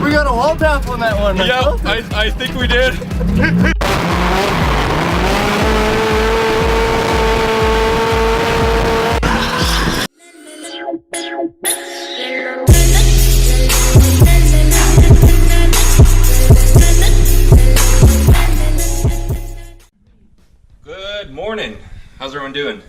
We got a wall tap on that one. Yeah, I think we did. Good morning. How's everyone doing?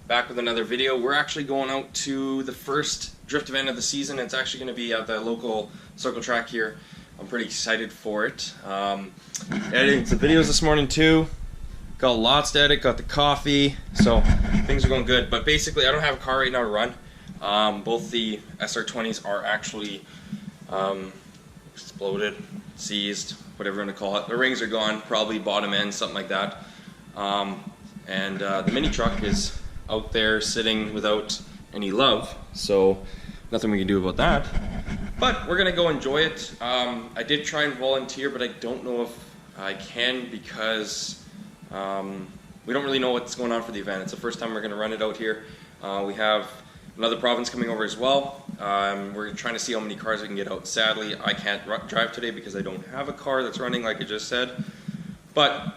Back with another video. We're actually going out to the first drift event of the season. It's actually going to be at the local circle track here. I'm pretty excited for it. Editing some videos this morning too. Got lots to edit, got the coffee, so things are going good. But basically I don't have a car right now to run. Both the SR20s are actually exploded, seized, whatever you want to call it. The rings are gone, probably bottom end, something like that. The mini truck is out there sitting without any love, so nothing we can do about that. But we're gonna go enjoy it. I did try and volunteer, but I don't know if I can because we don't really know what's going on for the event. It's the first time we're gonna run it out here. We have another province coming over as well. We're trying to see how many cars we can get out. Sadly, I can't drive today because I don't have a car that's running like I just said. But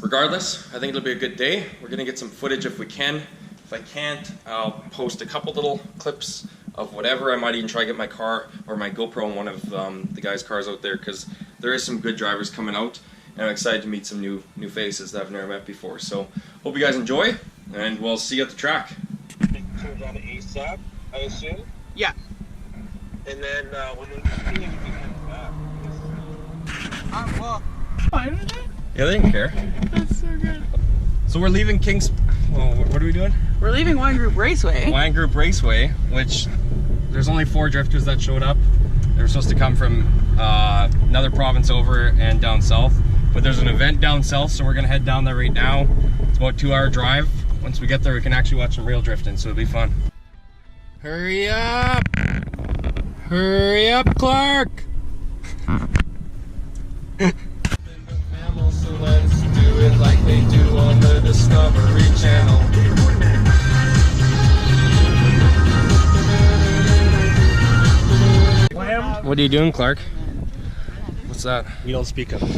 regardless, I think it'll be a good day. We're gonna get some footage if we can. If I can't, I'll post a couple little clips of whatever. I might even try to get my car or my GoPro on one of the guys' cars out there because there is some good drivers coming out, and I'm excited to meet some new faces that I've never met before. So hope you guys enjoy, and we'll see you at the track. Turns on ASAP, I assume. Yeah. And then when we see him, we can back. Well, fine with it. Yeah, they didn't care. That's so good. So we're leaving well, what are we doing? We're leaving Wine Group Raceway. Wine Group Raceway, which there's only 4 drifters that showed up. They were supposed to come from another province over and down south, but there's an event down south, so we're gonna head down there right now. It's about a 2-hour drive. Once we get there, we can actually watch some real drifting, so it'll be fun. Hurry up! Hurry up, Clark! So let's do it like they do on the Discovery Channel. What are you doing, Clark? What's that? We don't speak of it.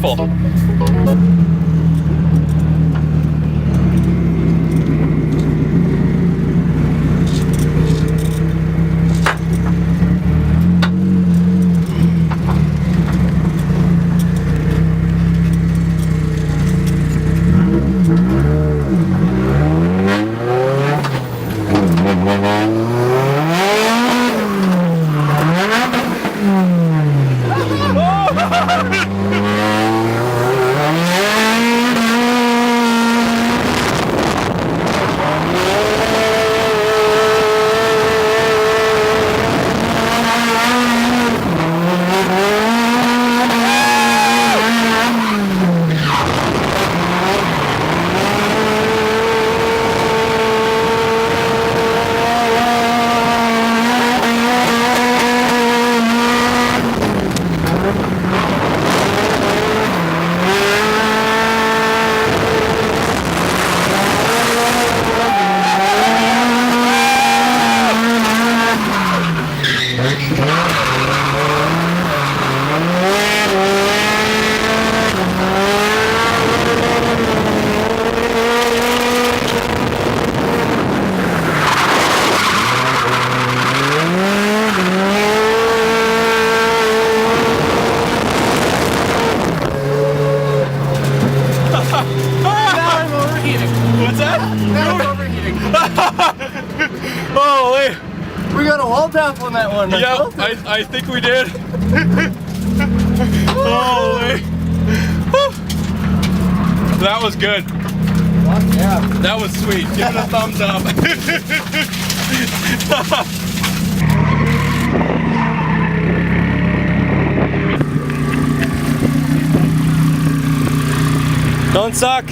careful. What's that? Now I'm overheating. Oh, wait. We got a wall tap on that one. Yeah, I think we did. Oh, wait. That was good. Yeah. That was sweet. Give it a thumbs up. Don't suck.